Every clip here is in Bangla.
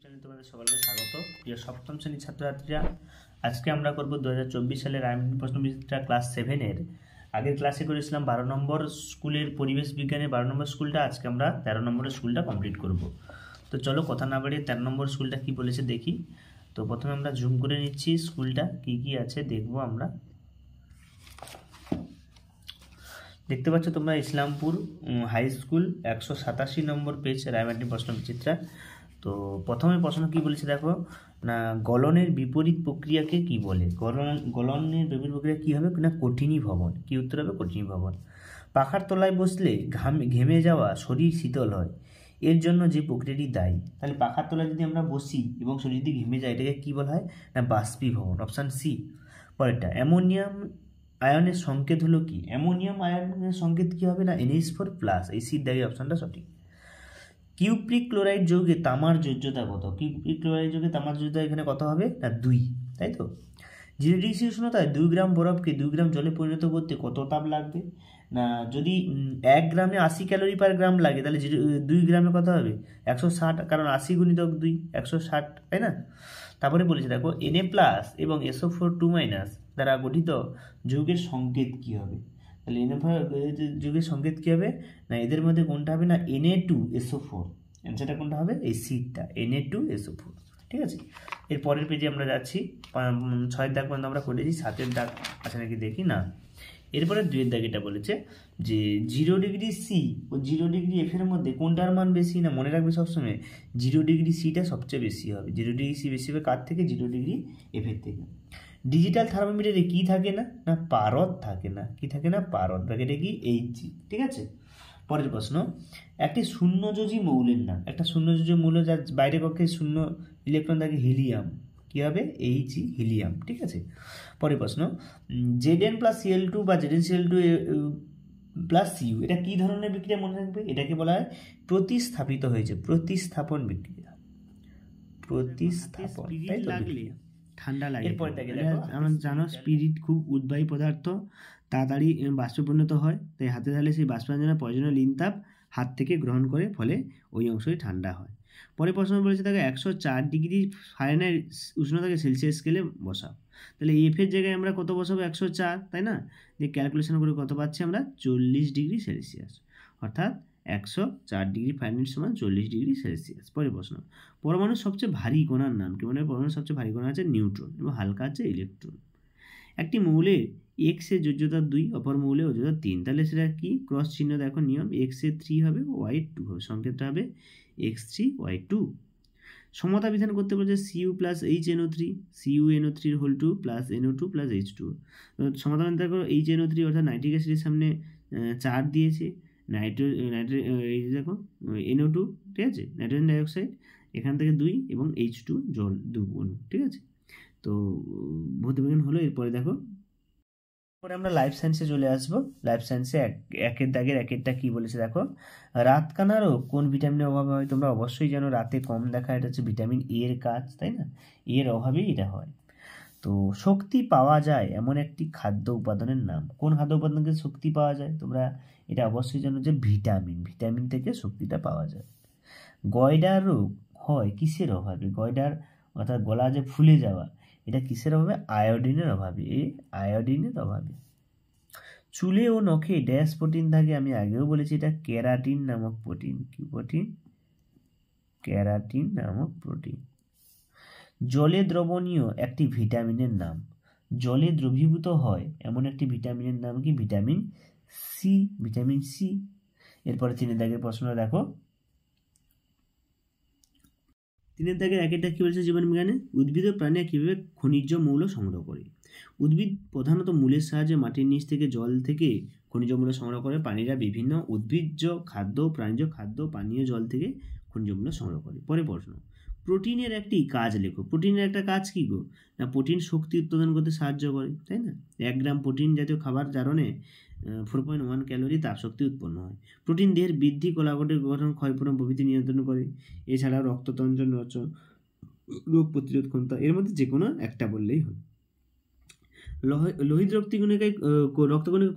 চ্যানেলে তোমাদের সকলকে স্বাগত। প্রিয় সপ্তম শ্রেণীর ছাত্রছাত্রীরা, আজকে আমরা করব 2024 সালের রায়মার্টিন প্রশ্নবিচিত্রা ক্লাস 7-এর। আগের ক্লাসে করেছিলাম 12 নম্বর স্কুলের পরিবেশ বিজ্ঞানের 12 নম্বর স্কুলটা। আজকে আমরা 13 নম্বরের স্কুলটা কমপ্লিট করব। তো চলো কথা না বাড়িয়ে 13 নম্বর স্কুলটা কি বলেছে দেখি। তো প্রথমে আমরা জুম করে নিচ্ছি, স্কুলটা কি কি আছে দেখবো আমরা। দেখতে পাচ্ছ তোমরা ইসলামপুর হাই স্কুল, 187 নম্বর পেজ, রায়মার্টিন প্রশ্নবিচিত্রা। তো প্রথমে প্রশ্ন কি বলেছে দেখো না, গলনের বিপরীত প্রক্রিয়াকে কি বলে? গলনের বিপরীত প্রক্রিয়া কি হবে না, কঠিনীভবন। কি উত্তর হবে? কঠিনীভবন। পাখার তলায় বসলে ঘেমে যাওয়া শরীর শীতল হয়, এর জন্য যে প্রক্রিয়াটি দায়ী। তাহলে পাখার তলায় যদি আমরা বসি এবং শরীর যদি ঘেমে যায়, এটাকে কি বলা হয় না, বাষ্পীভবন। Option C. পরেরটা, অ্যামোনিয়াম আয়নের সংকেত হলো কি? অ্যামোনিয়াম আয়নের সংকেত কি হবে না, NH4+। এই সির দায়ী অপশানটা সঠিক। কিউপ্রিক ক্লোরাইড যৌগে তামার যোজ্যতা কত? কিউপ্রিক ক্লোরাইড যৌগে তামার যোজ্যতা এখানে কত হবে না, 2, তাই তো। 0 ডিগ্রি উষ্ণতায় 2 গ্রাম বরফকে 2 গ্রাম জলে পরিণত করতে কত তাপ লাগবে না? যদি 1 গ্রামে 80 ক্যালোরি পার গ্রাম লাগে, তাহলে 2 গ্রামে কত হবে? 160, কারণ 80 গুণিতক 2 160, তাই না। তারপরে বলেছে দেখো, Na+ এবং SO4 2- দ্বারা গঠিত যৌগের সংকেত কি হবে? তাহলে যৌগের সংকেত কি হবে না, এদের মধ্যে কোনটা হবে না, Na2SO4। অ্যান্সারটা কোনটা হবে? এই সিটটা, Na2SO4। ঠিক আছে। এর পরের পেজে আমরা যাচ্ছি। 6 দাগ পর্যন্ত আমরা করেছি, 7 দাগ আছে নাকি দেখি না। এরপরে 2 দাগ এটা বলেছে যে 0 ডিগ্রি সি ও 0 ডিগ্রি এফ এর মধ্যে কোনটার মান বেশি না? মনে রাখবে সবসময় 0 ডিগ্রি সিটা সবচেয়ে বেশি হবে। 0 ডিগ্রি সি বেশি হবে কার থেকে? 0 ডিগ্রি এফ এর থেকে। ডিজিটাল থার্মোমিটারে কি থাকে না? না পারদ থাকে না। কি থাকে না? পারদ। ব্র্যাকেটে কি? Hg। ঠিক আছে। পরের প্রশ্ন, একটি শূন্যযোজী মৌলের নাম। একটা শূন্যযোজী মৌল যার বাইরে কক্ষে শূন্য ইলেকট্রন থাকে, হিলিয়াম। কি হবে? Hg, helium. ঠিক আছে। পরের প্রশ্ন, Zn+Cl2 বা Zncl2+Cu এটা কি ধরনের বিক্রিয়া? মনে রাখবে, এটাকে বলা হয় প্রতিস্থাপিত হয়েছে। প্রতিস্থাপন বিক্রিয়া। প্রতিস্থাপন, তাই তো। ঠান্ডা লাগে। এরপরে আমরা জানো স্পিরিট খুব উদ্বায়ী পদার্থ, তাড়াতাড়ি বাষ্পে হয়, তাই হাতে ঢালে সেই বাষ্পায়নের জন্য প্রয়োজনীয় লীন তাপ হাত থেকে গ্রহণ করে, ফলে ওই অংশই ঠান্ডা হয়। পরে প্রশ্ন বলেছে দেখো, 104 ডিগ্রি ফারেনহাইট উষ্ণতাকে সেলসিয়াস স্কেলে বসাও। তাহলে এফ এর জায়গায় আমরা কত বসাবো? 104, তাই না। যে ক্যালকুলেশন করে কত পাচ্ছি আমরা? 40 ডিগ্রি সেলসিয়াস। অর্থাৎ 104 ডিগ্রি ফারেনহাইট সমান 40 ডিগ্রি সেলসিয়াস। পরের প্রশ্ন, পরমাণুর সবচেয়ে ভারী কণার নাম কি? মানে পরমাণুর সবচেয়ে ভারী কণা আছে নিউট্রন এবং হালকা আছে ইলেকট্রন। একটি মৌলের এক্স এর যোজ্যতা 2, অপর মৌলের যোজ্যতা 3, তাহলে সেটা কি? ক্রস চিহ্ন দেখো, নিয়ম এক্স এর 3 হবে, ওয়াই 2 হবে। সংকেতটা হবে x3 y2। সমতা বিধান করতে বলছে Cu+HNO3, CuNO3 plus NO2 plus H2। সমতা বিধান দেখো, HNO3 অর্থাৎ নাইট্রিক অ্যাসিডের সামনে 4 দিয়েছে, দেখো NO2, ঠিক আছে, নাইট্রোজেন ডাইঅক্সাইড, এখান থেকে 2 এবং H2 জল 2 অণু। ঠিক আছে। তো ভৌতবিজ্ঞান হলো। এরপরে দেখো, পরে আমরা লাইফ সায়েন্সে চলে আসবো। লাইফ সায়েন্সে একের দাগের একেরটা কি বলেছে দেখো, রাতকানারও কোন ভিটামিনের অভাবে হয়? তোমরা অবশ্যই জানো রাতে কম দেখা, এটা হচ্ছে ভিটামিন এ এর কাজ, তাই না। এর অভাবেই এটা হয়। তো শক্তি পাওয়া যায় এমন একটি খাদ্য উপাদানের নাম। কোন খাদ্য উপাদান থেকে শক্তি পাওয়া যায়? তোমরা এটা অবশ্যই জানো যে ভিটামিন। ভিটামিন থেকে শক্তিটা পাওয়া যায়। গয়ডার রোগ হয় কিসের অভাবে? গয়ডার অর্থাৎ গলা যে ফুলে যাওয়া, এটা কিসের অভাবে? আয়োডিনের অভাবে। আয়োডিনের অভাবে। চুলে ও নখে ড্যাশ প্রোটিন থাকে, আমি আগেও বলেছি, এটা ক্যারাটিন নামক প্রোটিন। কি প্রোটিন? ক্যারাটিন নামক প্রোটিন। জলে দ্রবণীয় একটি ভিটামিনের নাম। জলে দ্রবীভূত হয় এমন একটি ভিটামিনের নাম কি? Vitamin C. Vitamin C. এরপরে 3 দাগের প্রশ্ন দেখো, 3 দাগের একেরটা কি বলছে? জীবনবিজ্ঞানে উদ্ভিদ ও প্রাণী কিভাবে খনিজ মৌল সংগ্রহ করে? উদ্ভিদ প্রধানত মূলের সাহায্যে মাটির নিচ থেকে, জল থেকে খনিজ মৌল সংগ্রহ করে। প্রাণীরা বিভিন্ন উদ্ভিজ্জ খাদ্য, প্রাণীজ খাদ্য, পানীয় জল থেকে খনিজ মৌল সংগ্রহ করে। পরে প্রশ্ন, প্রোটিনের একটি কাজ লেখো। প্রোটিনের একটা কাজ কি গো? না প্রোটিন শক্তি উৎপাদন করতে সাহায্য করে, তাই না। 1 গ্রাম প্রোটিন জাতীয় খাবার জারণে 4.1 ক্যালোরি তাপশক্তি উৎপন্ন হয়। প্রোটিন দেহের বৃদ্ধি, কোলাগটের গঠন, ক্ষয়পূরণ প্রভৃতি নিয়ন্ত্রণ করে। এছাড়াও রক্ততঞ্চন, রোগ প্রতিরোধ ক্ষমতা, এর মধ্যে যে কোনো একটা বললেই হয়। লোহিত রক্তকণিকায়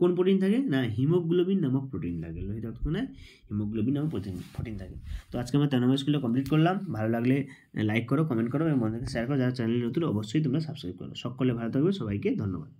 কোন প্রোটিন থাকে? না হিমোগ্লোবিন নামক প্রোটিন থাকে। লোহিত রক্তকণিকায় হিমোগ্লোবিন নামক প্রোটিন থাকে। তো আজকে আমরা 13 নম্বর স্কুলটা কমপ্লিট করলাম। ভালো লাগলে লাইক করো, কমেন্ট করো এবং বন্ধুদেরকে শেয়ার করো। যারা চ্যানেলে নতুন অবশ্যই তোমরা সাবস্ক্রাইব করো। সকলে ভালো থাকবে, সবাইকে ধন্যবাদ।